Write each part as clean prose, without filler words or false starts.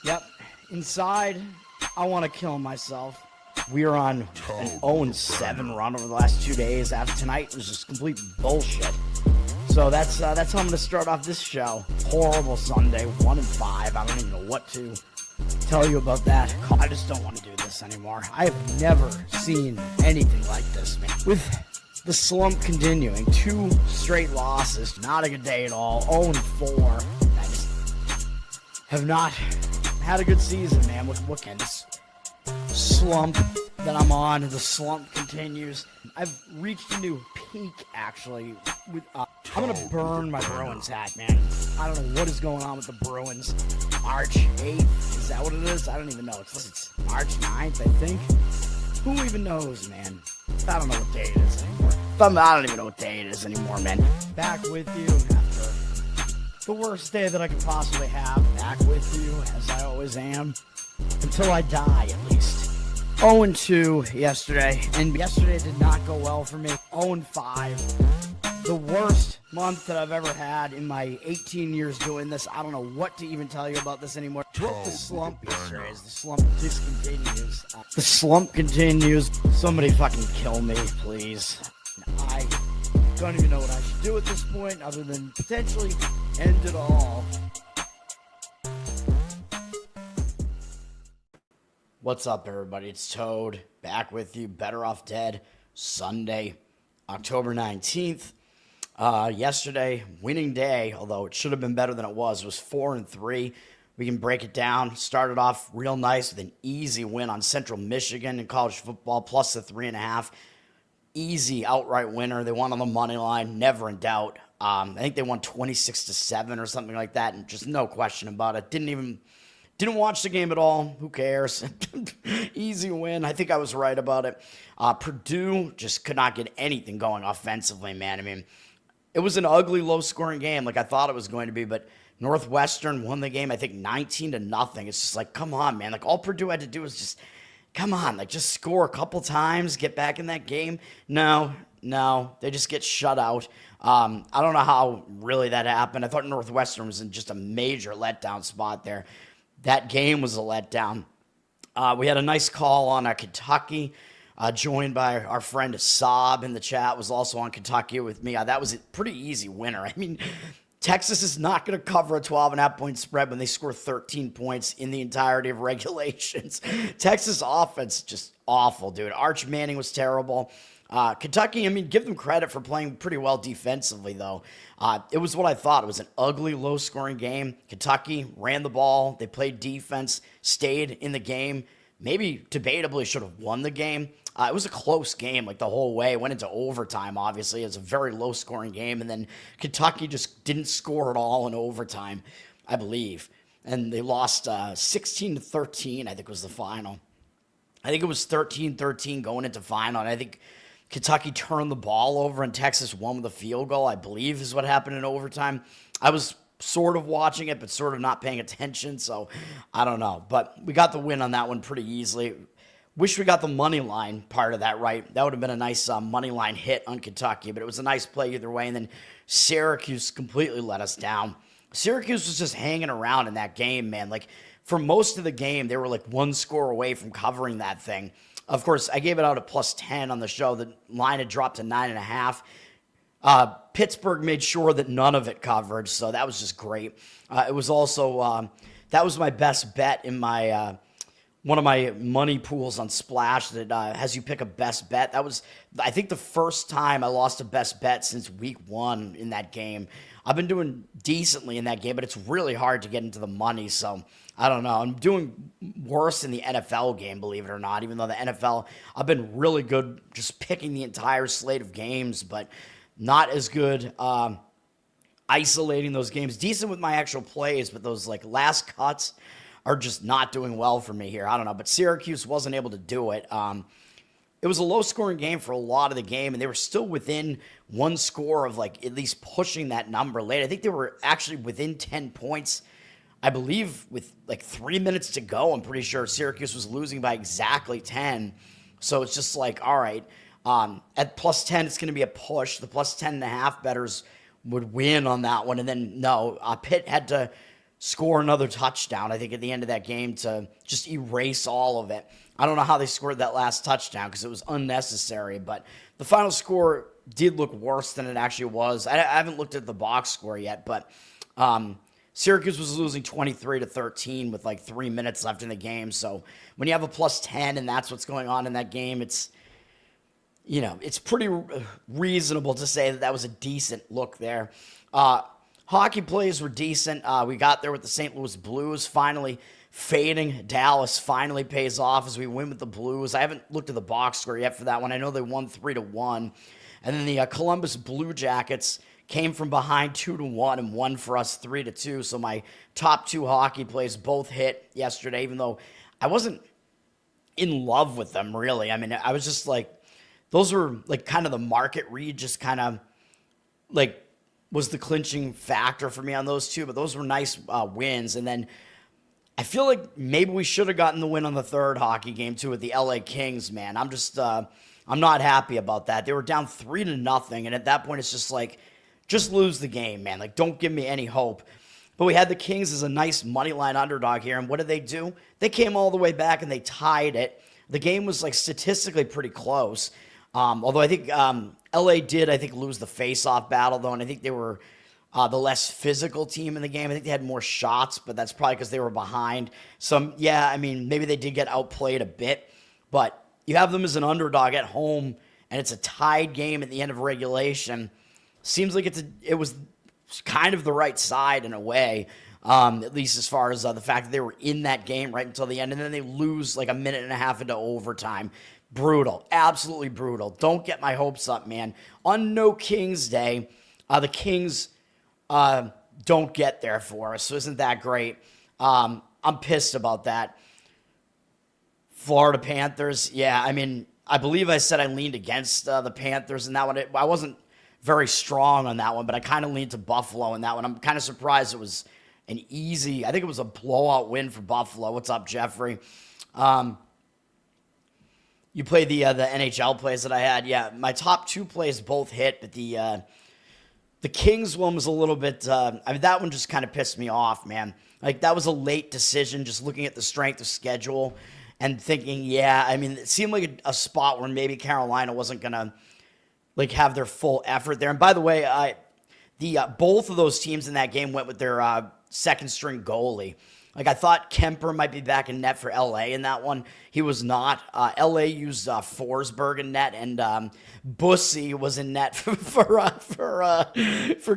Yep. Inside, I want to kill myself. We are on an 0-7 run over the last 2 days. After tonight was just complete bullshit. So that's how I'm going to start off this show. Horrible Sunday, 1-5. I don't even know what to tell you about that. I just don't want to do this anymore. I have never seen anything like this, man. With the slump continuing, 2 straight losses, not a good day at all. 0-4. I just have not had a good season, man. What kind of slump that I'm on? The slump continues. I've reached a new peak, actually. I'm gonna burn my Bruins hat, man. I don't know what is going on with the Bruins. March 8th, is that what it is? I don't even know. It's March 9th, I think. Who even knows, man? I don't know what day it is anymore. I don't even know what day it is anymore, man. Back with you after the worst day that I could possibly have. Back with you, as I always am. Until I die, at least. 0-2 yesterday, and yesterday did not go well for me. 0-5. The worst month that I've ever had in my 18 years doing this. I don't know what to even tell you about this anymore. Broke the slump yesterday as the slump just continues. The slump continues. Somebody fucking kill me, please. I don't even know what I should do at this point other than potentially end it all. What's up, everybody? It's Toad, back with you. Better Off Dead, Sunday, October 19th. Yesterday, winning day, although it should have been better than it was 4-3. We can break it down. Started off real nice with an easy win on Central Michigan in college football, plus the 3.5. Easy outright winner. They won on the money line, never in doubt. I think they won 26-7 or something like that, and just no question about it. Didn't watch the game at all. Who cares? Easy win. I think I was right about it. Purdue just could not get anything going offensively, man. I mean, it was an ugly, low-scoring game like I thought it was going to be, but Northwestern won the game, I think, 19-0. It's just like, come on, man. Like, all Purdue had to do was just, come on, like, just score a couple times, get back in that game. No, they just get shut out. I don't know how really that happened. I thought Northwestern was in just a major letdown spot there. That game was a letdown. We had a nice call on Kentucky, joined by our friend Saab in the chat, was also on Kentucky with me. That was a pretty easy winner. I mean, Texas is not going to cover a 12.5-point spread when they score 13 points in the entirety of regulations. Texas offense, just awful, dude. Arch Manning was terrible. Kentucky, I mean, give them credit for playing pretty well defensively, though. It was what I thought. It was an ugly, low-scoring game. Kentucky ran the ball. They played defense, stayed in the game. Maybe debatably should have won the game. It was a close game, like, the whole way. It went into overtime, obviously. It was a very low-scoring game, and then Kentucky just didn't score at all in overtime, I believe. And they lost 16-13, I think was the final. I think it was 13-13 going into final, and I think Kentucky turned the ball over and Texas won with a field goal, I believe is what happened in overtime. I was sort of watching it, but sort of not paying attention, so I don't know. But we got the win on that one pretty easily. Wish we got the money line part of that right. That would have been a nice money line hit on Kentucky, but it was a nice play either way. And then Syracuse completely let us down. Syracuse was just hanging around in that game, man. Like, for most of the game, they were like one score away from covering that thing. Of course, I gave it out at plus 10 on the show. The line had dropped to 9.5. Pittsburgh made sure that none of it covered, so that was just great. It was also, that was my best bet in my one of my money pools on Splash that has you pick a best bet. That was, I think, the first time I lost a best bet since week 1 in that game. I've been doing decently in that game, but it's really hard to get into the money, so I don't know. I'm doing worse in the NFL game, believe it or not, even though the NFL, I've been really good just picking the entire slate of games, but not as good isolating those games. Decent with my actual plays, but those like last cuts are just not doing well for me here. I don't know, but Syracuse wasn't able to do it. It was a low-scoring game for a lot of the game, and they were still within one score of, like, at least pushing that number late. I think they were actually within 10 points, I believe, with, like, 3 minutes to go. I'm pretty sure Syracuse was losing by exactly 10. So it's just like, all right, at plus 10, it's going to be a push. The plus 10.5 bettors would win on that one. And then, no, Pitt had to score another touchdown, I think, at the end of that game to just erase all of it. I don't know how they scored that last touchdown because it was unnecessary, but the final score did look worse than it actually was. I haven't looked at the box score yet, but Syracuse was losing 23-13 with like 3 minutes left in the game. So when you have a +10 and that's what's going on in that game, it's pretty reasonable to say that was a decent look there. Hockey plays were decent. We got there with the St. Louis Blues finally fading. Dallas finally pays off as we win with the Blues. I haven't looked at the box score yet for that one. I know they won 3-1. And then the Columbus Blue Jackets came from behind 2-1 and won for us 3-2. So my top two hockey plays both hit yesterday, even though I wasn't in love with them, really. I mean, I was just like, those were like kind of the market read, just kind of like was the clinching factor for me on those two. But those were nice wins. And then I feel like maybe we should have gotten the win on the third hockey game too with the LA Kings, man. I'm not happy about that. They were down 3-0, and at that point it's just like, just lose the game, man. Like, don't give me any hope. But we had the Kings as a nice money line underdog here, and what did they do? They came all the way back and they tied it. The game was like statistically pretty close. Although I think LA did, lose the face-off battle though, and I think they were the less physical team in the game. I think they had more shots, but that's probably because they were behind. So, yeah, I mean, maybe they did get outplayed a bit, but you have them as an underdog at home, and it's a tied game at the end of regulation. Seems like it was kind of the right side in a way, at least as far as the fact that they were in that game right until the end, and then they lose like a minute and a half into overtime. Brutal. Absolutely brutal. Don't get my hopes up, man. On No Kings Day, the Kings don't get there for us, so isn't that great? I'm pissed about that. Florida Panthers, yeah, I mean, I believe I said I leaned against the Panthers in that one. I wasn't very strong on that one, but I kind of leaned to Buffalo in that one. I'm kind of surprised it was I think it was a blowout win for Buffalo. What's up, Jeffrey? You played the NHL plays that I had. Yeah, my top two plays both hit, but the Kings one was a little bit, that one just kind of pissed me off, man. Like, that was a late decision, just looking at the strength of schedule and thinking, yeah, I mean, it seemed like a spot where maybe Carolina wasn't going to, like, have their full effort there. And by the way, both of those teams in that game went with their second-string goalie. Like, I thought Kemper might be back in net for LA in that one. He was not. LA used Forsberg in net, and Bussy was in net for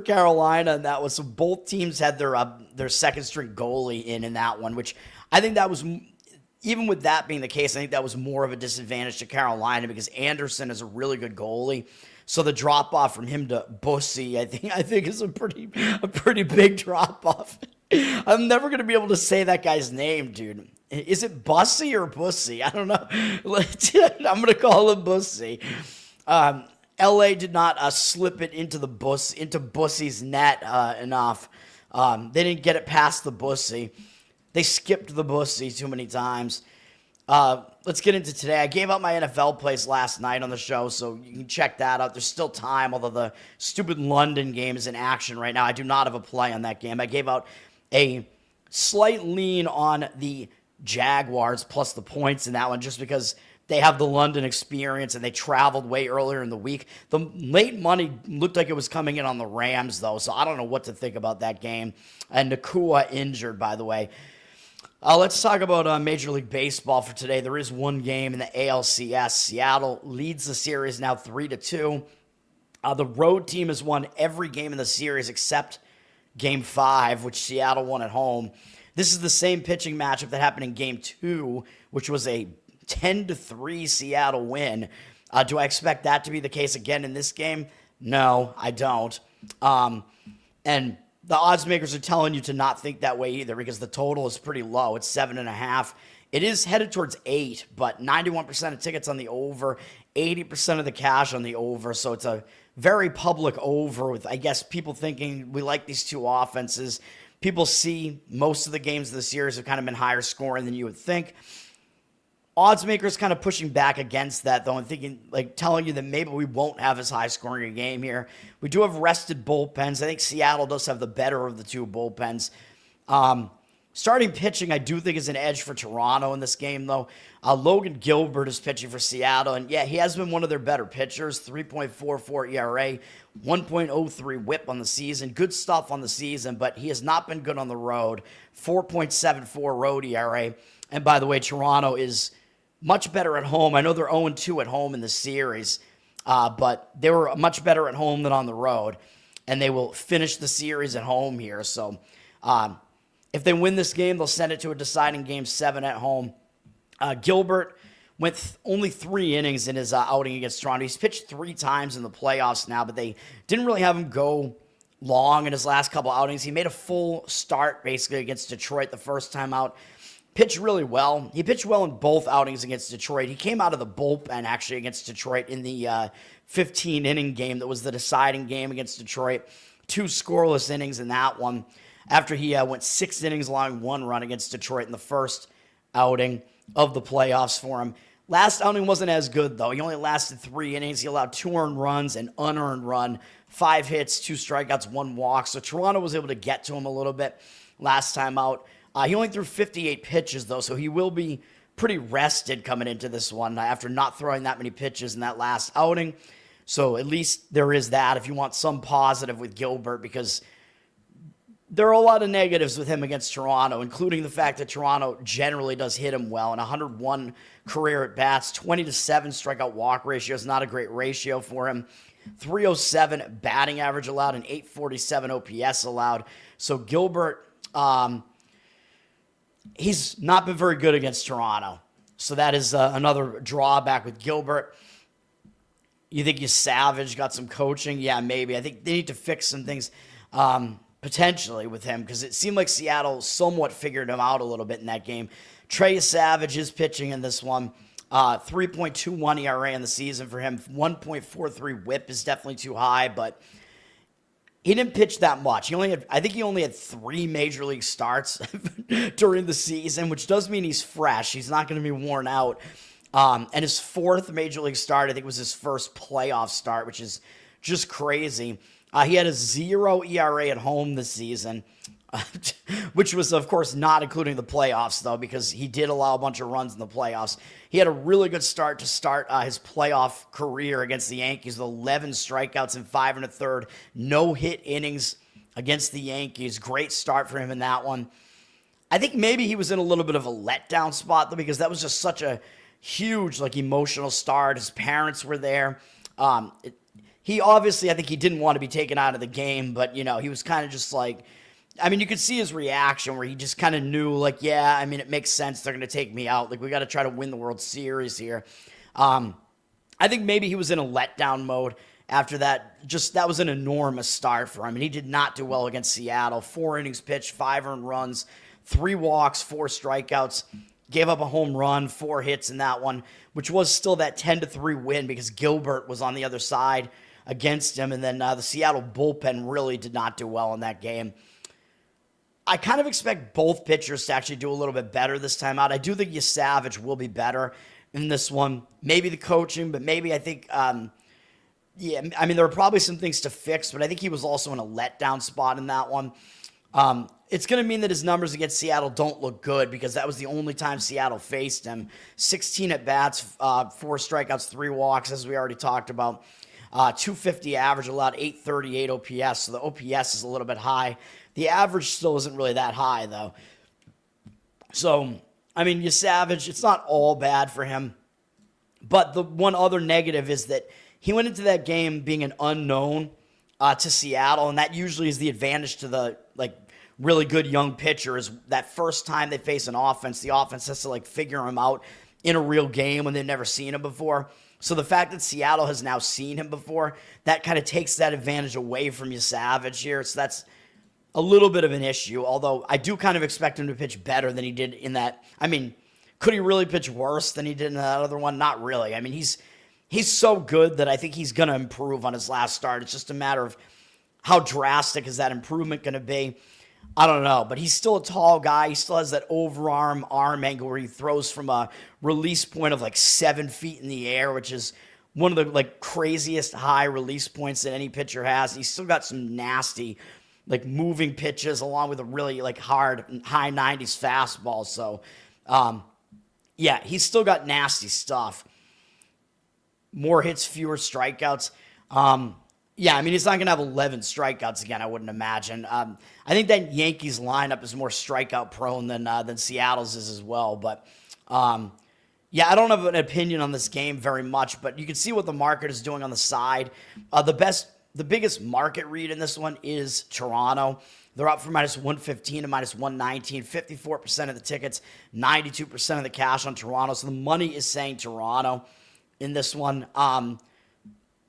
Carolina. And that was, so both teams had their second string goalie in that one, which I think that was, even with that being the case, I think that was more of a disadvantage to Carolina because Anderson is a really good goalie. So the drop off from him to Bussy, I think is a pretty big drop off. I'm never going to be able to say that guy's name, dude. Is it Bussy or Bussy? I don't know. I'm going to call him Bussy. LA did not slip it into Bussy's net enough. They didn't get it past the Bussy. They skipped the Bussy too many times. Let's get into today. I gave out my NFL plays last night on the show, so you can check that out. There's still time, although the stupid London game is in action right now. I do not have a play on that game. I gave out a slight lean on the Jaguars plus the points in that one just because they have the London experience and they traveled way earlier in the week. The late money looked like it was coming in on the Rams, though, so I don't know what to think about that game. And Nakua injured, by the way. Let's talk about Major League Baseball for today. There is one game in the ALCS. Seattle leads the series now 3-2. The road team has won every game in the series except Game 5, which Seattle won at home. This is the same pitching matchup that happened in Game 2, which was a 10-3 Seattle win. Do I expect that to be the case again in this game? No, I don't. And the odds makers are telling you to not think that way either because the total is pretty low. It's 7.5. It is headed towards 8, but 91% of tickets on the over, 80% of the cash on the over. So it's a very public over with, I guess, people thinking we like these two offenses. People see most of the games of the series have kind of been higher scoring than you would think. Odds makers kind of pushing back against that, though, and thinking, like, telling you that maybe we won't have as high scoring a game here. We do have rested bullpens. I think Seattle does have the better of the two bullpens. Starting pitching, I do think is an edge for Toronto in this game, though. Logan Gilbert is pitching for Seattle, and yeah, he has been one of their better pitchers. 3.44 ERA, 1.03 WHIP on the season. Good stuff on the season, but he has not been good on the road. 4.74 road ERA. And by the way, Toronto is much better at home. I know they're 0-2 at home in the series, but they were much better at home than on the road, and they will finish the series at home here. So, if they win this game, they'll send it to a deciding Game 7 at home. Gilbert went only 3 innings in his outing against Toronto. He's pitched 3 times in the playoffs now, but they didn't really have him go long in his last couple outings. He made a full start, basically, against Detroit the first time out. Pitched really well. He pitched well in both outings against Detroit. He came out of the bullpen, actually, against Detroit in the 15-inning game that was the deciding game against Detroit. 2 scoreless innings in that one, after he went 6 innings, allowing 1 run against Detroit in the first outing of the playoffs for him. Last outing wasn't as good, though. He only lasted 3 innings. He allowed 2 earned runs, an unearned run, 5 hits, 2 strikeouts, 1 walk. So Toronto was able to get to him a little bit last time out. He only threw 58 pitches, though, so he will be pretty rested coming into this one after not throwing that many pitches in that last outing. So at least there is that if you want some positive with Gilbert, because there are a lot of negatives with him against Toronto, including the fact that Toronto generally does hit him well. And 101 career at-bats, 20-7 strikeout walk ratio is not a great ratio for him. 307 batting average allowed and 847 OPS allowed. So Gilbert, he's not been very good against Toronto. So that is another drawback with Gilbert. You think Savage got some coaching? Yeah, maybe. I think they need to fix some things potentially with him, because it seemed like Seattle somewhat figured him out a little bit in that game. Trey Savage is pitching in this one. 3.21 ERA in the season for him. 1.43 WHIP is definitely too high, but he didn't pitch that much. I think he only had 3 major league starts during the season, which does mean he's fresh. He's not going to be worn out. And his 4th major league start, I think, was his first playoff start, which is just crazy. He had a 0 ERA at home this season, which was, of course, not including the playoffs, though, because he did allow a bunch of runs in the playoffs. He had a really good start to start his playoff career against the Yankees, with 11 strikeouts in 5 1/3, no-hit innings against the Yankees. Great start for him in that one. I think maybe he was in a little bit of a letdown spot, though, because that was just such a huge, emotional start. His parents were there. He obviously, I think he didn't want to be taken out of the game, but, he was kind of just you could see his reaction where he just kind of knew, it makes sense. They're going to take me out. We got to try to win the World Series here. I think maybe he was in a letdown mode after that. That was an enormous start for him, and he did not do well against Seattle. 4 innings pitched, 5 earned runs, 3 walks, 4 strikeouts. Gave up a home run, 4 hits in that one, which was still that 10-3 win because Gilbert was on the other side against him. And then the Seattle bullpen really did not do well in that game. I kind of expect both pitchers to actually do a little bit better this time out. I do think Savage will be better in this one. Maybe the coaching, but maybe I think, there are probably some things to fix, but I think he was also in a letdown spot in that one. It's going to mean that his numbers against Seattle don't look good, because that was the only time Seattle faced him. 16 at-bats, 4 strikeouts, 3 walks, as we already talked about. 250 average, allowed 838 OPS, so the OPS is a little bit high. The average still isn't really that high, though. So, Savage, it's not all bad for him. But the one other negative is that he went into that game being an unknown to Seattle, and that usually is the advantage to the really good young pitcher, is that first time they face an offense, the offense has to figure him out in a real game when they've never seen him before. So the fact that Seattle has now seen him before, that kind of takes that advantage away from Savage here. So that's a little bit of an issue, although I do kind of expect him to pitch better than he did in that. Could he really pitch worse than he did in that other one? Not really. He's so good that I think he's going to improve on his last start. It's just a matter of how drastic is that improvement going to be. I don't know, but he's still a tall guy. He still has that overarm arm angle where he throws from a release point of 7 feet in the air, which is one of the craziest high release points that any pitcher has. He's still got some nasty like moving pitches along with a really like hard high 90s fastball. So, yeah, he's still got nasty stuff. More hits, fewer strikeouts. Yeah, I mean, he's not going to have 11 strikeouts again, I wouldn't imagine. I think that Yankees lineup is more strikeout prone than Seattle's is as well. But, yeah, I don't have an opinion on this game very much, but you can see what the market is doing on the side. The biggest market read in this one is Toronto. They're up from -115 to -119, 54% of the tickets, 92% of the cash on Toronto. So the money is saying Toronto in this one.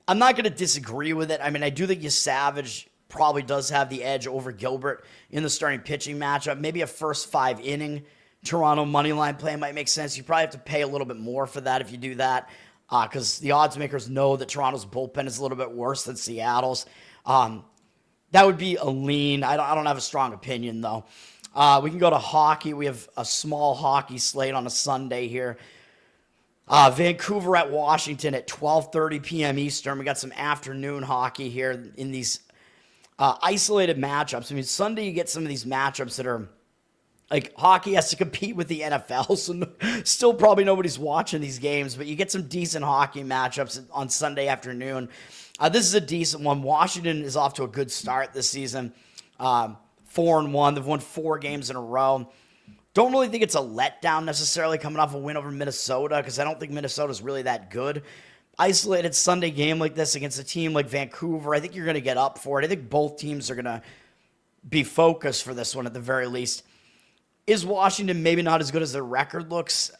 I'm not going to disagree with it. I mean, I do think Savage probably does have the edge over Gilbert in the starting pitching matchup. Maybe a first 5-inning Toronto money line play might make sense. You probably have to pay a little bit more for that if you do that, because the odds makers know that Toronto's bullpen is a little bit worse than Seattle's. That would be a lean. I don't have a strong opinion, though. We can go to hockey. We have a small hockey slate on a Sunday here. Vancouver at Washington at 12:30 p.m. Eastern. We got some afternoon hockey here in these isolated matchups. I mean, Sunday you get some of these matchups that are like hockey has to compete with the NFL, so still probably nobody's watching these games, but you get some decent hockey matchups on Sunday afternoon. This is a decent one. Washington is off to a good start this season. 4-1. They've won 4 games in a row. Don't really think it's a letdown necessarily coming off a win over Minnesota, because I don't think Minnesota's really that good. Isolated Sunday game like this against a team like Vancouver, I think you're going to get up for it. I think both teams are going to be focused for this one at the very least. Is Washington maybe not as good as their record looks?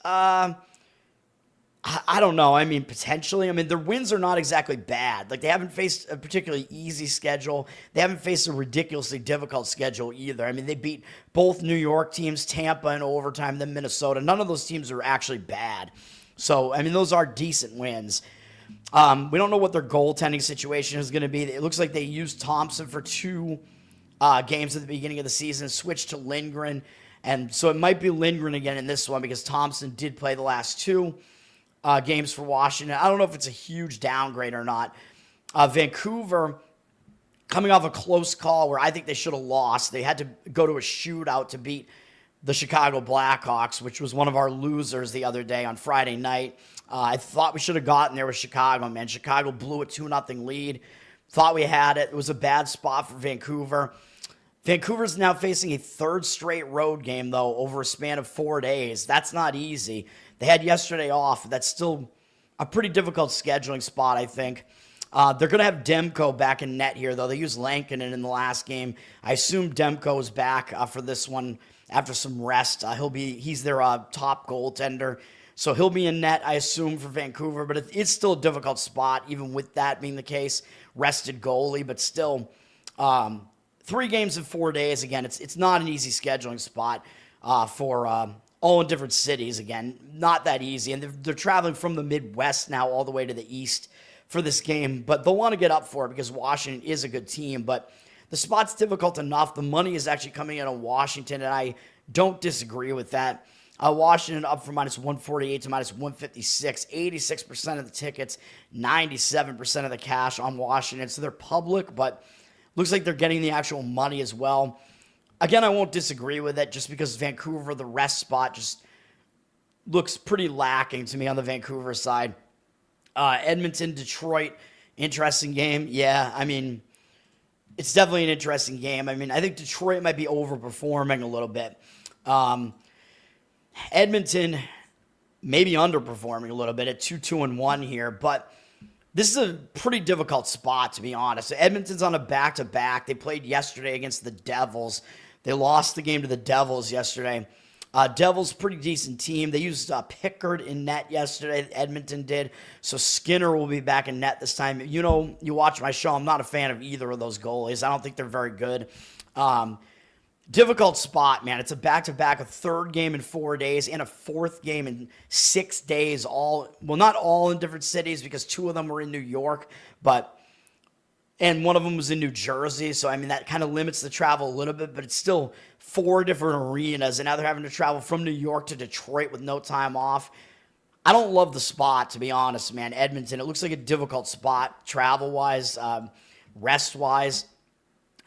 I don't know. I mean, potentially. I mean, their wins are not exactly bad. Like, they haven't faced a particularly easy schedule. They haven't faced a ridiculously difficult schedule either. I mean, they beat both New York teams, Tampa in overtime, then Minnesota. None of those teams are actually bad. So, I mean, those are decent wins. We don't know what their goaltending situation is going to be. It looks like they used Thompson for 2 games at the beginning of the season, switched to Lindgren. And so it might be Lindgren again in this one because Thompson did play the last 2 games for Washington. I don't know if it's a huge downgrade or not. Vancouver, coming off a close call where I think they should have lost. They had to go to a shootout to beat the Chicago Blackhawks, which was one of our losers the other day on Friday night. I thought we should have gotten there with Chicago, man. Chicago blew a 2-0 lead. Thought we had it. It was a bad spot for Vancouver. Vancouver's now facing a 3rd straight road game, though, over a span of 4 days. That's not easy. They had yesterday off. That's still a pretty difficult scheduling spot, I think. They're going to have Demko back in net here, though. They used Lankinen in the last game. I assume Demko is back for this one after some rest. He's their top goaltender. So he'll be in net, I assume, for Vancouver. But it's still a difficult spot, even with that being the case. Rested goalie, but still 3 games in 4 days. Again, it's not an easy scheduling spot for all in different cities. Again, not that easy. And they're traveling from the Midwest now all the way to the East for this game. But they'll want to get up for it because Washington is a good team. But the spot's difficult enough. The money is actually coming in on Washington, and I don't disagree with that. Washington up from -148 to -156. 86% of the tickets, 97% of the cash on Washington. So they're public, but looks like they're getting the actual money as well. Again, I won't disagree with it just because Vancouver, the rest spot, just looks pretty lacking to me on the Vancouver side. Edmonton, Detroit, interesting game. Yeah, I mean, it's definitely an interesting game. I mean, I think Detroit might be overperforming a little bit. Edmonton maybe underperforming a little bit at 2-2-1 here, but this is a pretty difficult spot, to be honest. Edmonton's on a back-to-back. They played yesterday against the Devils. They lost the game to the Devils yesterday. Devils, pretty decent team. They used Pickard in net yesterday. Edmonton did. So Skinner will be back in net this time. You know, you watch my show. I'm not a fan of either of those goalies. I don't think they're very good. Difficult spot, man. It's a back-to-back, a 3rd game in 4 days, and a 4th game in 6 days. Not all in different cities because 2 of them were in New York, and one of them was in New Jersey. So, I mean, that kind of limits the travel a little bit, but it's still 4 different arenas, and now they're having to travel from New York to Detroit with no time off. I don't love the spot, to be honest, man. Edmonton, it looks like a difficult spot travel-wise, rest-wise.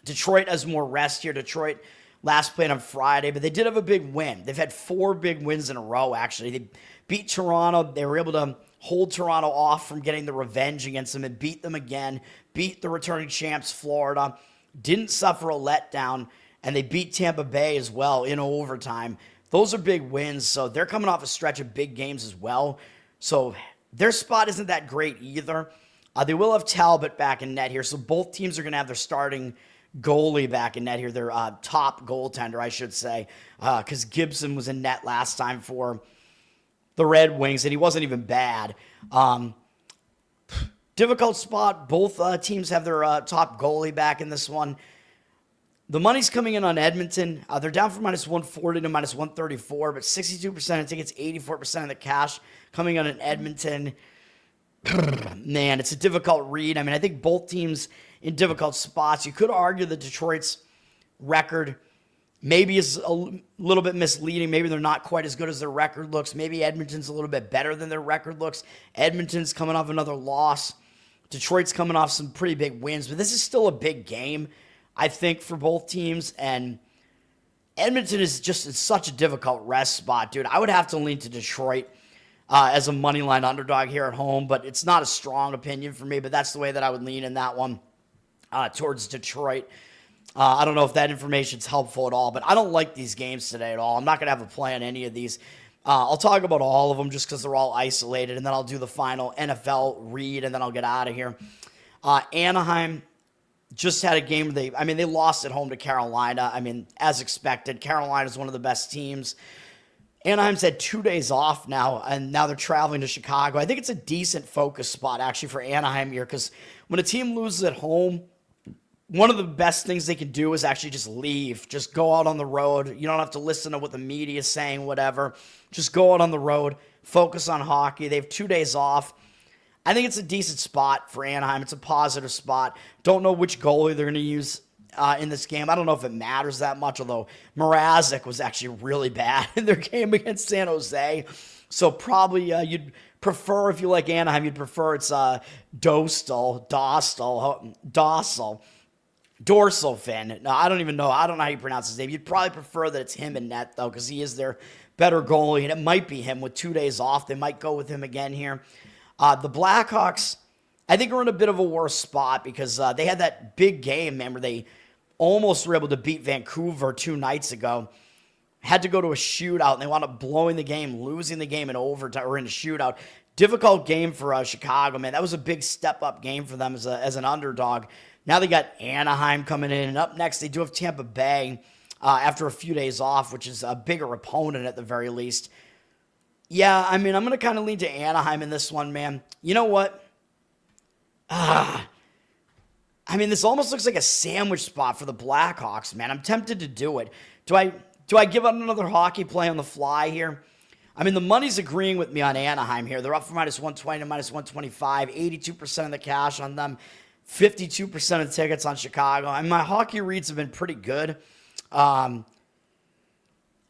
Detroit has more rest here. Detroit last played on Friday, but they did have a big win. They've had 4 big wins in a row, actually. They beat Toronto. They were able to hold Toronto off from getting the revenge against them and beat them again, beat the returning champs, Florida, didn't suffer a letdown, and they beat Tampa Bay as well in overtime. Those are big wins, so they're coming off a stretch of big games as well. So their spot isn't that great either. They will have Talbot back in net here, so both teams are going to have their starting goalie back in net here, their top goaltender, I should say, because Gibson was in net last time for the Red Wings, and he wasn't even bad. Difficult spot. Both teams have their top goalie back in this one. The money's coming in on Edmonton. They're down from -140 to -134, but 62% of tickets, 84% of the cash coming on in Edmonton. Man, it's a difficult read. I mean, I think both teams in difficult spots. You could argue that Detroit's record maybe is a little bit misleading. Maybe they're not quite as good as their record looks. Maybe Edmonton's a little bit better than their record looks. Edmonton's coming off another loss. Detroit's coming off some pretty big wins, but this is still a big game, I think, for both teams. And Edmonton is just in such a difficult rest spot, dude. I would have to lean to Detroit as a money line underdog here at home, but it's not a strong opinion for me, but that's the way that I would lean in that one towards Detroit. I don't know if that information's helpful at all, but I don't like these games today at all. I'm not going to have a play on any of these. I'll talk about all of them just because they're all isolated, and then I'll do the final NFL read, and then I'll get out of here. Anaheim just had a game. They lost at home to Carolina. I mean, as expected, Carolina's one of the best teams. Anaheim's had 2 days off now, and now they're traveling to Chicago. I think it's a decent focus spot, actually, for Anaheim here, because when a team loses at home, one of the best things they can do is actually just leave. Just go out on the road. You don't have to listen to what the media is saying, whatever. Just go out on the road, focus on hockey. They have 2 days off. I think it's a decent spot for Anaheim. It's a positive spot. Don't know which goalie they're going to use in this game. I don't know if it matters that much, although Mrazek was actually really bad in their game against San Jose. So probably you'd prefer, if you like Anaheim, you'd prefer it's Dorsal Finn. No, I don't even know. I don't know how you pronounce his name. You'd probably prefer that it's him in net, though, because he is their better goalie, and it might be him with 2 days off. They might go with him again here. The Blackhawks, I think, are in a bit of a worse spot because they had that big game, man, where they almost were able to beat Vancouver 2 nights ago. Had to go to a shootout, and they wound up blowing the game, losing the game in overtime or in a shootout. Difficult game for Chicago, man. That was a big step-up game for them as an underdog. Now they got Anaheim coming in, and up next they do have Tampa Bay after a few days off, which is a bigger opponent at the very least. Yeah, I mean, I'm going to kind of lean to Anaheim in this one, man. You know what? I mean, this almost looks like a sandwich spot for the Blackhawks, man. I'm tempted to do it. Do I give out another hockey play on the fly here? I mean, the money's agreeing with me on Anaheim here. They're up from -120 to -125, 82% of the cash on them. 52% of the tickets on Chicago. And my hockey reads have been pretty good. All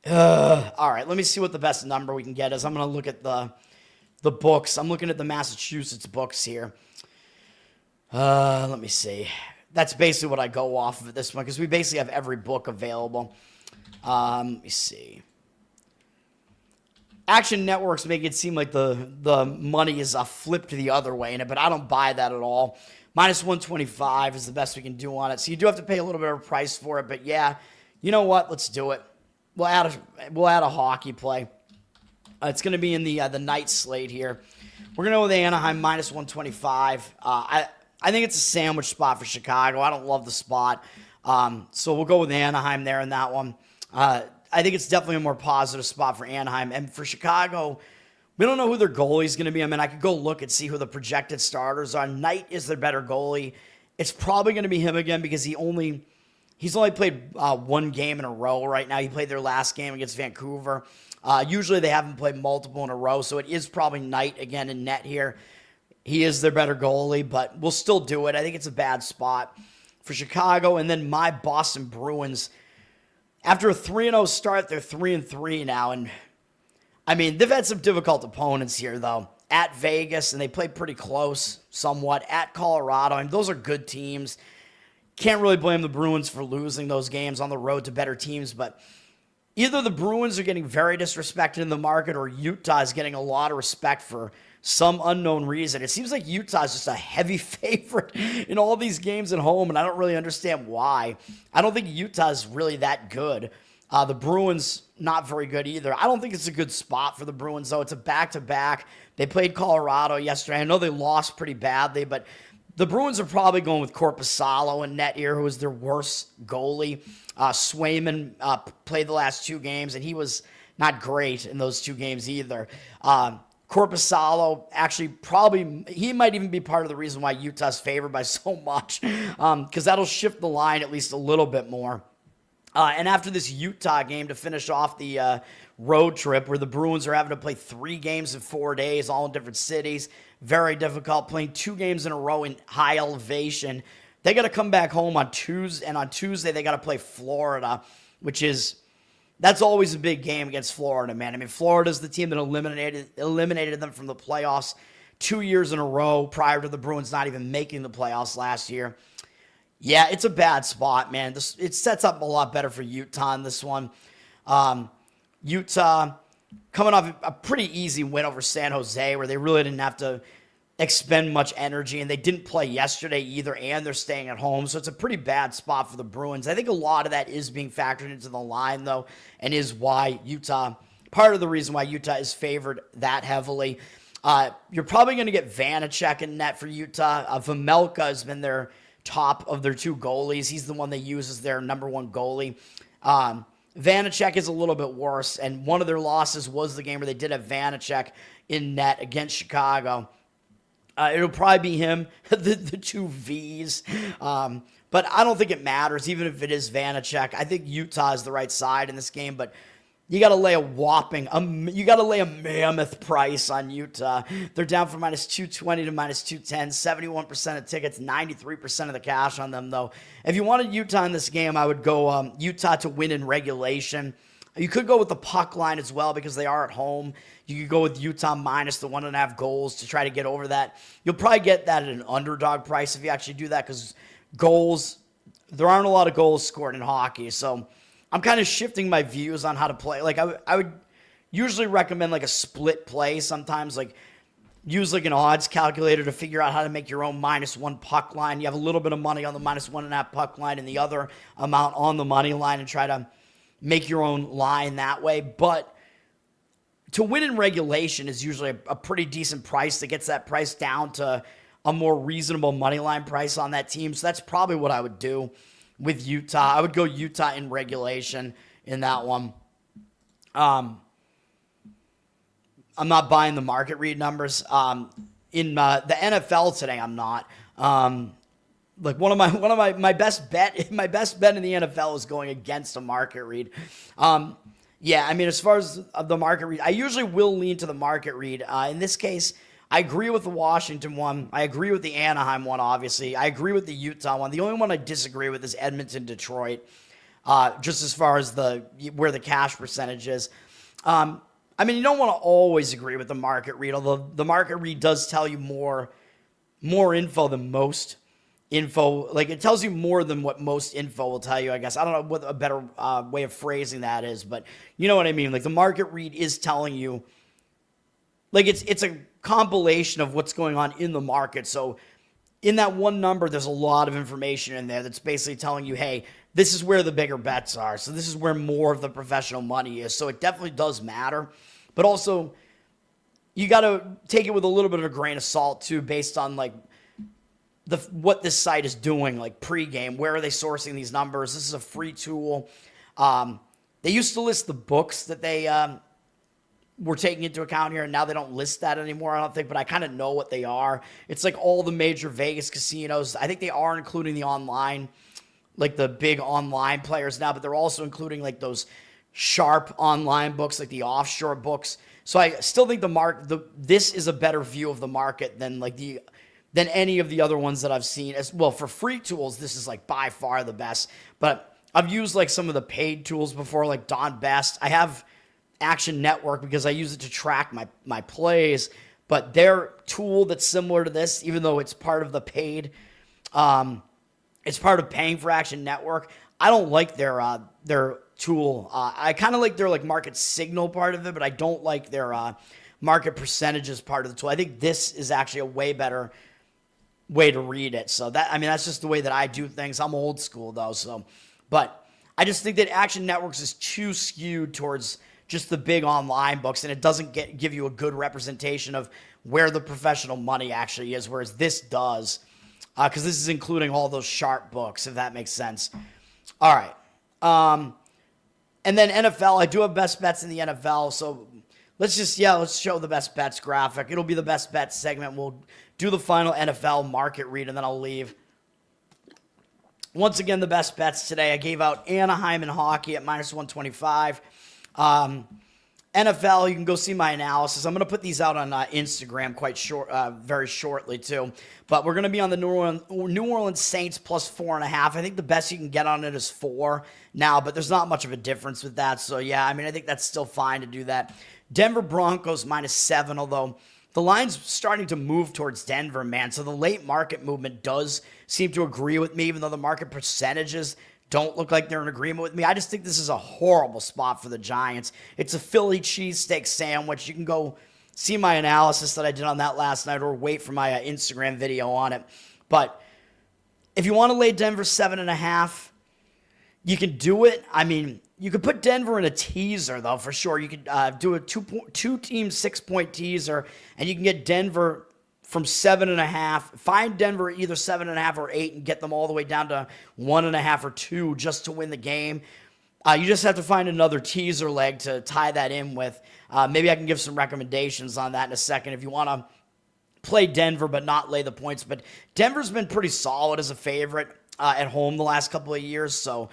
right, let me see what the best number we can get is. I'm going to look at the books. I'm looking at the Massachusetts books here. Let me see. That's basically what I go off of at this one because we basically have every book available. Let me see. Action Networks make it seem like the money is flipped the other way in it, but I don't buy that at all. -125 is the best we can do on it. So you do have to pay a little bit of a price for it. But yeah, you know what? Let's do it. We'll add a hockey play. It's going to be in the night slate here. We're going to go with Anaheim -125. I think it's a sandwich spot for Chicago. I don't love the spot. So we'll go with Anaheim there in that one. I think it's definitely a more positive spot for Anaheim. And for Chicago, we don't know who their goalie is going to be. I mean, I could go look and see who the projected starters are. Knight is their better goalie. It's probably going to be him again because he's only played one game in a row right now. He played their last game against Vancouver. Usually they haven't played multiple in a row, so it is probably Knight again in net here. He is their better goalie, but we'll still do it. I think it's a bad spot for Chicago. And then my Boston Bruins, after a 3-0 start, they're 3-3 now, and I mean, they've had some difficult opponents here, though. At Vegas, and they played pretty close, somewhat. At Colorado, and those are good teams. can't really blame the Bruins for losing those games on the road to better teams, but either the Bruins are getting very disrespected in the market or Utah is getting a lot of respect for some unknown reason. It seems like Utah is just a heavy favorite in all these games at home, and I don't really understand why. I don't think Utah is really that good. The Bruins, not very good either. I don't think it's a good spot for the Bruins, though. It's a back-to-back. They played Colorado yesterday. I know they lost pretty badly, but the Bruins are probably going with Korpisalo in net here, who was their worst goalie. Swayman played the last 2 games, and he was not great in those 2 games either. Korpisalo, actually, he might even be part of the reason why Utah's favored by so much, because that'll shift the line at least a little bit more. And after this Utah game to finish off the road trip where the Bruins are having to play 3 games in 4 days, all in different cities, very difficult, playing 2 games in a row in high elevation. They got to come back home on Tuesday, and on Tuesday they got to play Florida, that's always a big game against Florida, man. I mean, Florida's the team that eliminated them from the playoffs 2 years in a row prior to the Bruins not even making the playoffs last year. Yeah, it's a bad spot, man. It sets up a lot better for Utah in this one. Utah coming off a pretty easy win over San Jose where they really didn't have to expend much energy, and they didn't play yesterday either, and they're staying at home, so it's a pretty bad spot for the Bruins. I think a lot of that is being factored into the line, though, and is why part of the reason why Utah is favored that heavily. You're probably going to get Vanacek in net for Utah. Vejmelka has been their top of their 2 goalies. He's the one they use as their number 1 goalie. Vanacek is a little bit worse, and one of their losses was the game where they did have Vanacek in net against Chicago. It'll probably be him, the 2 Vs. But I don't think it matters, even if it is Vanacek. I think Utah is the right side in this game, but you got to lay a mammoth price on Utah. They're down from -220 to -210, 71% of tickets, 93% of the cash on them, though. If you wanted Utah in this game, I would go Utah to win in regulation. You could go with the puck line as well because they are at home. You could go with Utah minus the 1.5 goals to try to get over that. You'll probably get that at an underdog price if you actually do that because there aren't a lot of goals scored in hockey. So I'm kind of shifting my views on how to play. Like I would usually recommend like a split play sometimes, like use like an odds calculator to figure out how to make your own -1 puck line. You have a little bit of money on the -1.5 puck line and the other amount on the money line and try to make your own line that way. But to win in regulation is usually a pretty decent price that gets that price down to a more reasonable money line price on that team. So that's probably what I would do with Utah. I would go Utah in regulation in that one. I'm not buying the market read numbers. In the NFL today, I'm not. Like my best bet in the NFL is going against a market read. Yeah, I mean, as far as the market read, I usually will lean to the market read. In this case, I agree with the Washington one. I agree with the Anaheim one, obviously. I agree with the Utah one. The only one I disagree with is Edmonton, Detroit, just as far as where the cash percentage is. I mean, you don't want to always agree with the market read, although the market read does tell you more info than most info. Like, it tells you more than what most info will tell you, I guess. I don't know what a better way of phrasing that is, but you know what I mean. Like, the market read is telling you, like, it's a compilation of what's going on in the market. So in that one number, there's a lot of information in there that's basically telling you, hey, this is where the bigger bets are. So this is where more of the professional money is. So it definitely does matter. But also, you got to take it with a little bit of a grain of salt, too, based on, like, what this site is doing, like, pregame. Where are they sourcing these numbers? This is a free tool. They used to list the books that they were taking into account here, and now they don't list that anymore, I don't think, but I kind of know what they are. It's like all the major Vegas casinos. I think they are including the online, like the big online players now, but they're also including like those sharp online books, like the offshore books. So I still think this is a better view of the market than any of the other ones that I've seen. As well, for free tools, this is like by far the best. But I've used like some of the paid tools before, like Don Best. I have Action Network because I use it to track my plays, but their tool that's similar to this, even though it's part of the paid, It's part of paying for Action Network. I don't like their tool. I kind of like their like market signal part of it, but I don't like their market percentages part of the tool. I think this is actually a way better way to read it. So that's just the way that I do things. I'm old school though. But I just think that Action Networks is too skewed towards just the big online books, and it doesn't give you a good representation of where the professional money actually is, whereas this does, because this is including all those sharp books, if that makes sense. All right. And then NFL, I do have best bets in the NFL, so let's show the best bets graphic. It'll be the best bets segment. We'll do the final NFL market read, and then I'll leave. Once again, the best bets today. I gave out Anaheim in hockey at -125. NFL, you can go see my analysis. I'm going to put these out on Instagram very shortly too. But we're going to be on the New Orleans Saints +4.5. I think the best you can get on it is 4 now, but there's not much of a difference with that. So yeah, I think that's still fine to do that. Denver Broncos -7, although the line's starting to move towards Denver, man. So the late market movement does seem to agree with me, even though the market percentages don't look like they're in agreement with me. I just think this is a horrible spot for the Giants. It's a Philly cheesesteak sandwich. You can go see my analysis that I did on that last night or wait for my Instagram video on it. But if you want to lay Denver 7.5, you can do it. You could put Denver in a teaser, though, for sure. You could do a two-team 6-point teaser, and you can get Denver from 7.5. Find Denver either 7.5 or 8 and get them all the way down to 1.5 or 2 just to win the game. You just have to find another teaser leg to tie that in with. Maybe I can give some recommendations on that in a second if you want to play Denver but not lay the points. But Denver's been pretty solid as a favorite at home the last couple of years, so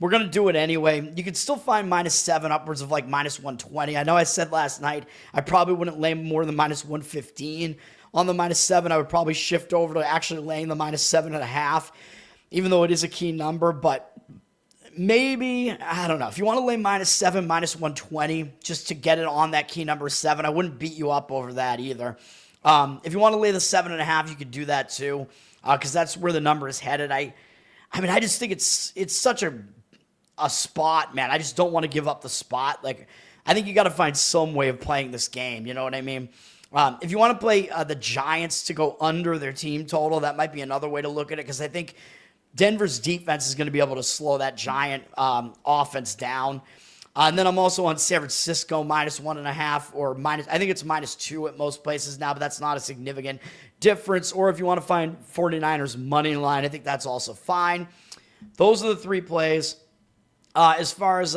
we're going to do it anyway. You can still find -7 upwards of like -120. I know I said last night I probably wouldn't lay more than -115. On the -7, I would probably shift over to actually laying the -7.5, even though it is a key number. But maybe, I don't know. If you want to lay -7, -120, just to get it on that key number 7, I wouldn't beat you up over that either. If you want to lay the 7.5, you could do that too, because that's where the number is headed. I just think it's such a spot, man. I just don't want to give up the spot. Like, I think you got to find some way of playing this game. You know what I mean? If you want to play the Giants to go under their team total, that might be another way to look at it, because I think Denver's defense is going to be able to slow that Giant offense down. And then I'm also on San Francisco -1.5 or I think it's -2 at most places now, but that's not a significant difference. Or if you want to find 49ers money line, I think that's also fine. Those are the 3 plays. As far as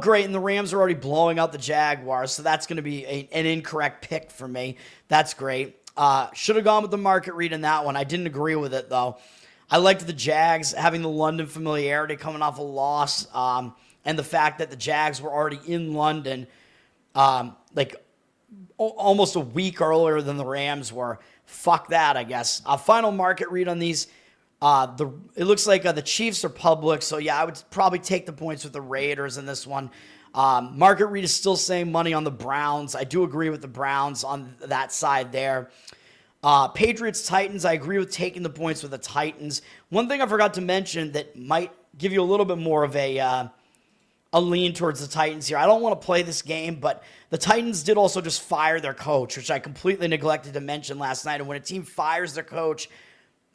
great, and the Rams are already blowing out the Jaguars, so that's going to be an incorrect pick for me. That's great. Should have gone with the market read in that one. I didn't agree with it, though. I liked the Jags having the London familiarity coming off a loss, and the fact that the Jags were already in London almost a week earlier than the Rams were. Fuck that, I guess. Final market read on these. It looks like the Chiefs are public, so yeah, I would probably take the points with the Raiders in this one. Market read is still saying money on the Browns. I do agree with the Browns on that side there. Patriots-Titans, I agree with taking the points with the Titans. One thing I forgot to mention that might give you a little bit more of a lean towards the Titans here. I don't want to play this game, but the Titans did also just fire their coach, which I completely neglected to mention last night. And when a team fires their coach,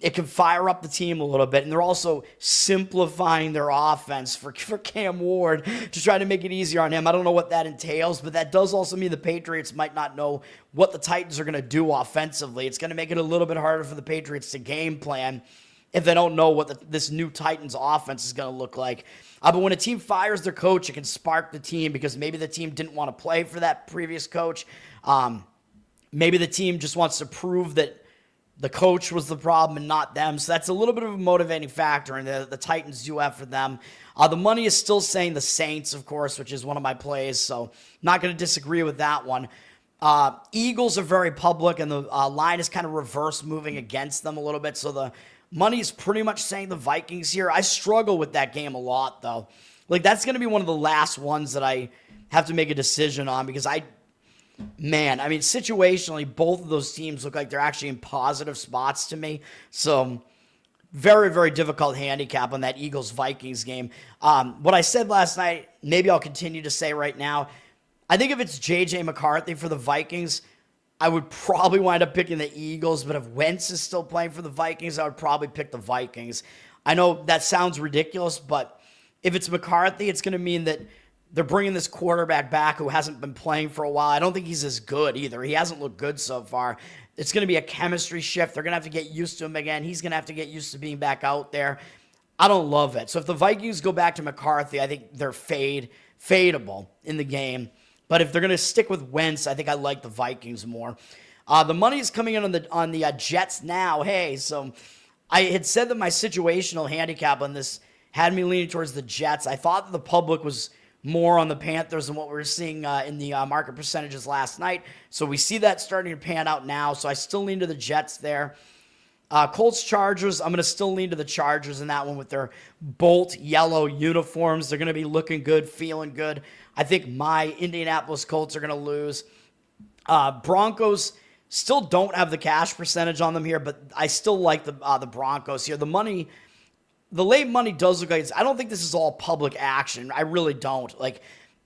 it can fire up the team a little bit, and they're also simplifying their offense for Cam Ward to try to make it easier on him. I don't know what that entails, but that does also mean the Patriots might not know what the Titans are going to do offensively. It's going to make it a little bit harder for the Patriots to game plan if they don't know what this new Titans offense is going to look like. But when a team fires their coach, it can spark the team because maybe the team didn't want to play for that previous coach. Maybe the team just wants to prove that the coach was the problem and not them. So that's a little bit of a motivating factor, and the Titans do have for them. The money is still saying the Saints, of course, which is one of my plays, so not going to disagree with that one. Eagles are very public, and the line is kind of reverse moving against them a little bit, so the money is pretty much saying the Vikings here. I struggle with that game a lot, though. Like, that's going to be one of the last ones that I have to make a decision on because situationally, both of those teams look like they're actually in positive spots to me. So very, very difficult handicap on that Eagles-Vikings game. What I said last night, maybe I'll continue to say right now. I think if it's J.J. McCarthy for the Vikings, I would probably wind up picking the Eagles, but if Wentz is still playing for the Vikings, I would probably pick the Vikings. I know that sounds ridiculous, but if it's McCarthy, it's going to mean that they're bringing this quarterback back who hasn't been playing for a while. I don't think he's as good either. He hasn't looked good so far. It's going to be a chemistry shift. They're going to have to get used to him again. He's going to have to get used to being back out there. I don't love it. So if the Vikings go back to McCarthy, I think they're fadeable in the game. But if they're going to stick with Wentz, I think I like the Vikings more. The money is coming in on the Jets now. Hey, so I had said that my situational handicap on this had me leaning towards the Jets. I thought that the public was more on the Panthers than what we were seeing in the market percentages last night. So we see that starting to pan out now. So I still lean to the Jets there. Colts Chargers, I'm going to still lean to the Chargers in that one with their bolt yellow uniforms. They're going to be looking good, feeling good. I think my Indianapolis Colts are going to lose. Broncos still don't have the cash percentage on them here, but I still like the Broncos here. The late money does look like I don't think this is all public action. I really don't. Like,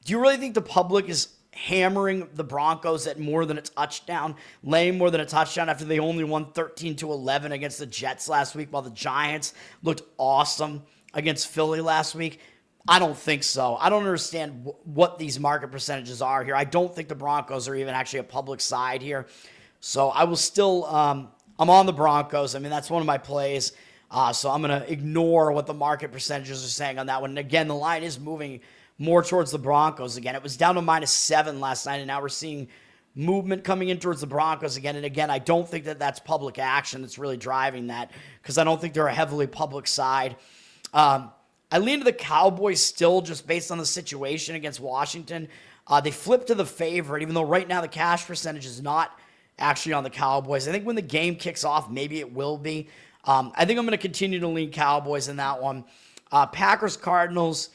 do you really think the public is hammering the Broncos at more than a touchdown, laying more than a touchdown after they only won 13-11 against the Jets last week while the Giants looked awesome against Philly last week? I don't think so. I don't understand what these market percentages are here. I don't think the Broncos are even actually a public side here. So I will still, I'm on the Broncos. I mean, that's one of my plays. So I'm going to ignore what the market percentages are saying on that one. And again, the line is moving more towards the Broncos again. It was down to -7 last night, and now we're seeing movement coming in towards the Broncos again. And again, I don't think that that's public action that's really driving that because I don't think they're a heavily public side. I lean to the Cowboys still just based on the situation against Washington. They flipped to the favorite, even though right now the cash percentage is not actually on the Cowboys. I think when the game kicks off, maybe it will be. I think I'm going to continue to lean Cowboys in that one. Packers-Cardinals.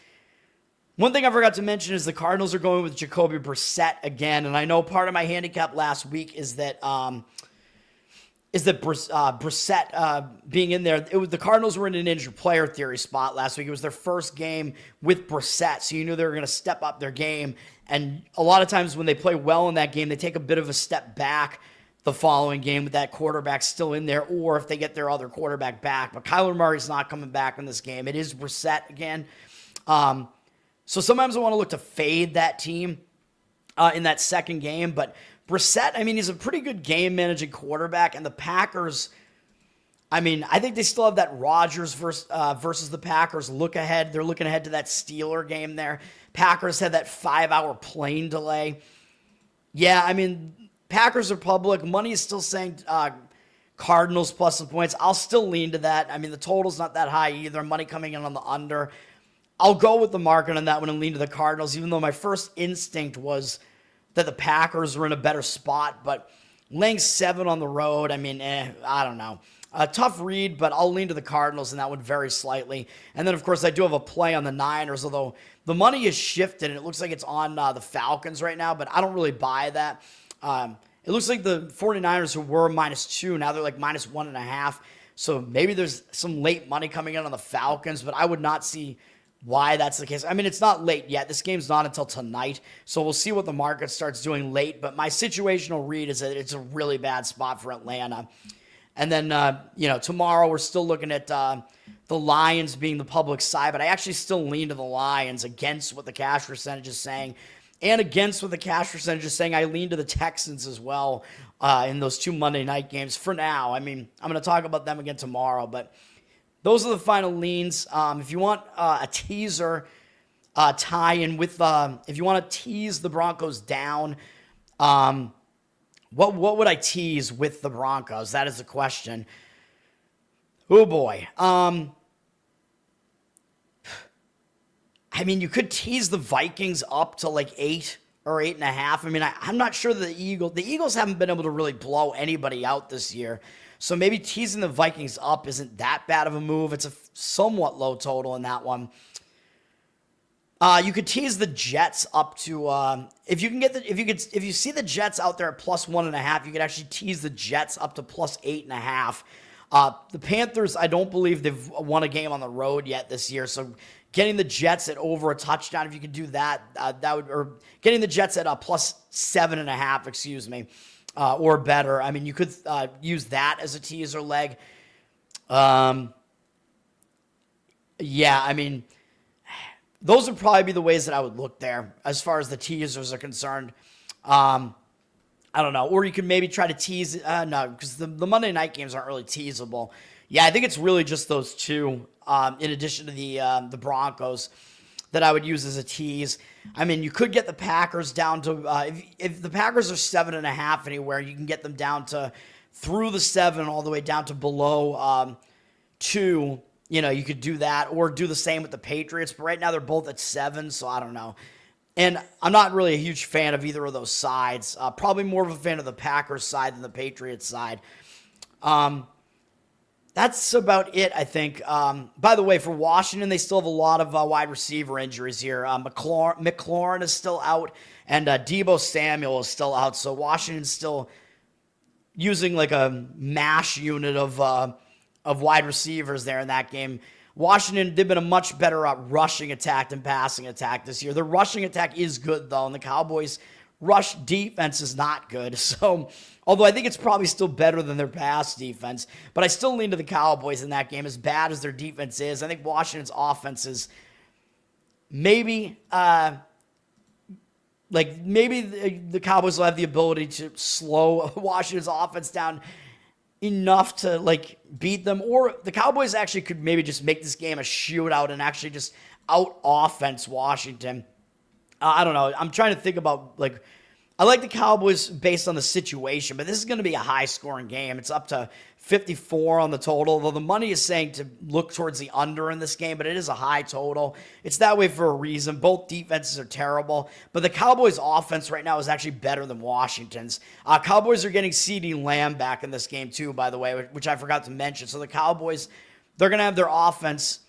One thing I forgot to mention is the Cardinals are going with Jacoby Brissett again, and I know part of my handicap last week is that Brissett being in there. The Cardinals were in an injured player theory spot last week. It was their first game with Brissett, so you knew they were going to step up their game. And a lot of times when they play well in that game, they take a bit of a step back the following game with that quarterback still in there, or if they get their other quarterback back. But Kyler Murray's not coming back in this game. It is Brissett again. So sometimes I want to look to fade that team in that second game. But Brissett, I mean, he's a pretty good game-managing quarterback. And the Packers, I mean, I think they still have that Rodgers versus the Packers look ahead. They're looking ahead to that Steeler game there. Packers had that 5-hour plane delay. Yeah, I mean, Packers are public. Money is still saying Cardinals plus some points. I'll still lean to that. I mean, the total's not that high either. Money coming in on the under. I'll go with the market on that one and lean to the Cardinals, even though my first instinct was that the Packers were in a better spot. But laying 7 on the road, I mean, I don't know. A tough read, but I'll lean to the Cardinals in that one very slightly. And then, of course, I do have a play on the Niners, although the money is shifted, and it looks like it's on the Falcons right now, but I don't really buy that. It looks like the 49ers who were -2, now they're like -1.5. So maybe there's some late money coming in on the Falcons, but I would not see why that's the case. I mean, it's not late yet. This game's not until tonight, so we'll see what the market starts doing late. But my situational read is that it's a really bad spot for Atlanta. And then, tomorrow we're still looking at the Lions being the public side, but I actually still lean to the Lions against what the cash percentage is saying. And against what the cash percentage is saying, I lean to the Texans as well in those 2 Monday night games for now. I mean, I'm going to talk about them again tomorrow, but those are the final leans. If you want a teaser tie-in with, if you want to tease the Broncos down, what would I tease with the Broncos? That is the question. Oh, boy. I mean, you could tease the Vikings up to like 8 or 8.5. I mean, I'm not sure the Eagles haven't been able to really blow anybody out this year. So maybe teasing the Vikings up isn't that bad of a move. It's a somewhat low total in that one. You could tease the Jets up to if you see the Jets out there at +1.5, you could actually tease the Jets up to +8.5. The Panthers, I don't believe they've won a game on the road yet this year, so getting the Jets at over a touchdown, if you could do that, or getting the Jets at plus 7.5, excuse me, or better. I mean, you could use that as a teaser leg. Yeah, I mean, those would probably be the ways that I would look there as far as the teasers are concerned. I don't know. Or you could maybe try to tease. No, because the Monday night games aren't really teasable. Yeah, I think it's really just those two, in addition to the Broncos, that I would use as a tease. I mean, you could get the Packers down to, if the Packers are 7.5 anywhere, you can get them down to through the 7 all the way down to below 2. You know, you could do that or do the same with the Patriots. But right now they're both at 7, so I don't know. And I'm not really a huge fan of either of those sides. Probably more of a fan of the Packers side than the Patriots side. That's about it, I think. By the way, for Washington, they still have a lot of wide receiver injuries here. McLaurin is still out, and Deebo Samuel is still out. So Washington's still using like a mash unit of wide receivers there in that game. Washington, they've been a much better rushing attack than passing attack this year. The rushing attack is good, though, and the Cowboys' rush defense is not good. So, although I think it's probably still better than their pass defense, but I still lean to the Cowboys in that game. As bad as their defense is, I think Washington's offense is maybe, maybe the Cowboys will have the ability to slow Washington's offense down enough to like beat them, or the Cowboys actually could maybe just make this game a shootout and actually just out offense Washington. I don't know. I'm trying to think about like, I like the Cowboys based on the situation, but this is going to be a high scoring game. It's up to 54 on the total, although the money is saying to look towards the under in this game, but it is a high total. It's that way for a reason. Both defenses are terrible, but the Cowboys offense right now is actually better than Washington's. Cowboys are getting CeeDee Lamb back in this game too, by the way, which I forgot to mention. So the Cowboys, they're going to have their offense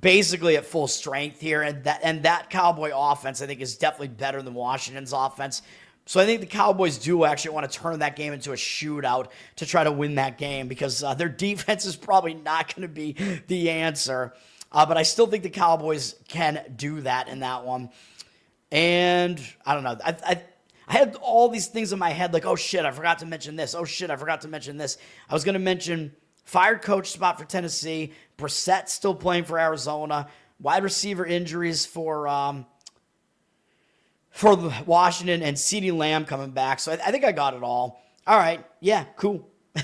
basically at full strength here, and that Cowboy offense, I think, is definitely better than Washington's offense. So I think the Cowboys do actually want to turn that game into a shootout to try to win that game because their defense is probably not going to be the answer. But I still think the Cowboys can do that in that one. And I don't know. I had all these things in my head like, oh, shit, I forgot to mention this. Oh, shit, I forgot to mention this. I was going to mention fired coach spot for Tennessee. Brissett still playing for Arizona. Wide receiver injuries for Washington, and CeeDee Lamb coming back. So I think I got it all. All right. Yeah, cool. I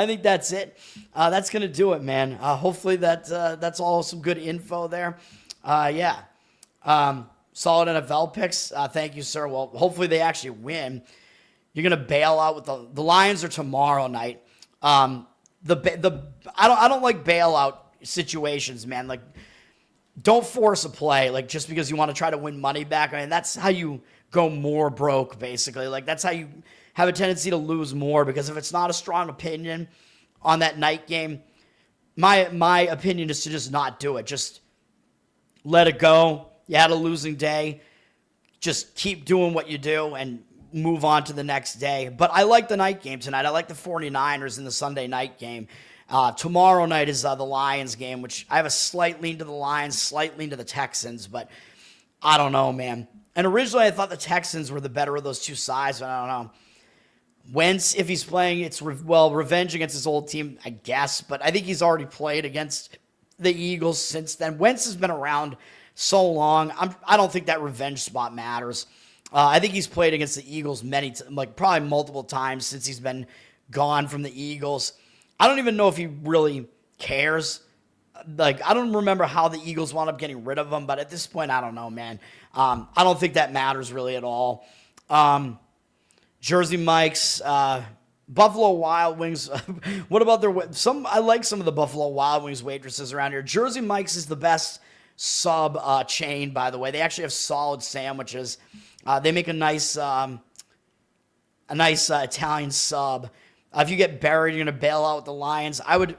think that's it. That's going to do it, man. Hopefully that's all some good info there. Yeah. Solid NFL picks. Thank you, sir. Well, hopefully they actually win. You're going to bail out with the Lions are tomorrow night. I don't like bailout situations, man. Like, don't force a play, like, just because you want to try to win money back. I mean, that's how you go more broke, basically. Like, that's how you have a tendency to lose more, because if it's not a strong opinion on that night game, my opinion is to just not do it. Just let it go. You had a losing day. Just keep doing what you do and move on to the next day. But I like the night game tonight. I like the 49ers in the Sunday night game. Tomorrow night is the Lions game, which I have a slight lean to the Lions, slight lean to the Texans, but I don't know, man. And originally I thought the Texans were the better of those two sides, but I don't know. Wentz, if he's playing, it's, revenge against his old team, I guess, but I think he's already played against the Eagles since then. Wentz has been around so long. I don't think that revenge spot matters. I think he's played against the Eagles probably multiple times since he's been gone from the Eagles. I don't even know if he really cares. Like, I don't remember how the Eagles wound up getting rid of him, but at this point, I don't know, man. I don't think that matters really at all. Jersey Mike's, Buffalo Wild Wings. What about I like some of the Buffalo Wild Wings waitresses around here. Jersey Mike's is the best sub chain, by the way. They actually have solid sandwiches. They make a nice Italian sub. If you get buried, you're going to bail out with the Lions. I would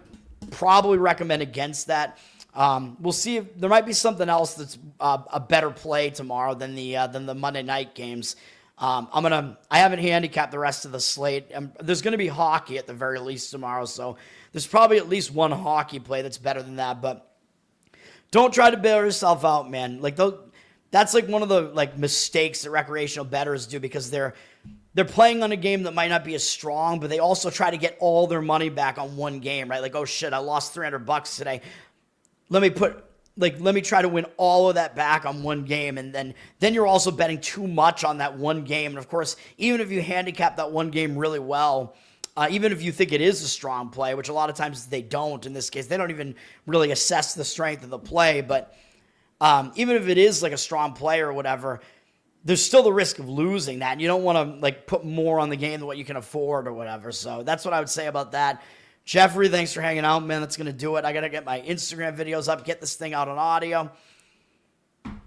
probably recommend against that. We'll see if there might be something else that's a better play tomorrow than the Monday night games. I haven't handicapped the rest of the slate. There's going to be hockey at the very least tomorrow, so there's probably at least one hockey play that's better than that. But don't try to bail yourself out, man. Like that's like one of the like mistakes that recreational bettors do, because they're playing on a game that might not be as strong, but they also try to get all their money back on one game, right? Like, oh shit, I lost $300 today. Let me try to win all of that back on one game. And then you're also betting too much on that one game. And of course, even if you handicap that one game really well, even if you think it is a strong play, which a lot of times they don't in this case, they don't even really assess the strength of the play. But even if it is like a strong play or whatever, there's still the risk of losing that. And you don't want to like put more on the game than what you can afford or whatever. So that's what I would say about that. Jeffrey, thanks for hanging out, man. That's going to do it. I got to get my Instagram videos up, get this thing out on audio.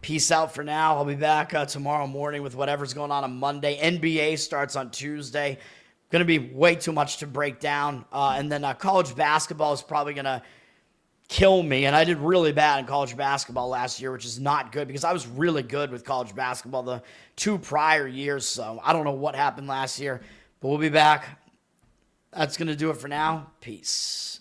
Peace out for now. I'll be back tomorrow morning with whatever's going on Monday. NBA starts on Tuesday. Going to be way too much to break down. And then college basketball is probably going to kill me. And I did really bad in college basketball last year, which is not good because I was really good with college basketball the 2 prior years. So I don't know what happened last year, but we'll be back. That's going to do it for now. Peace.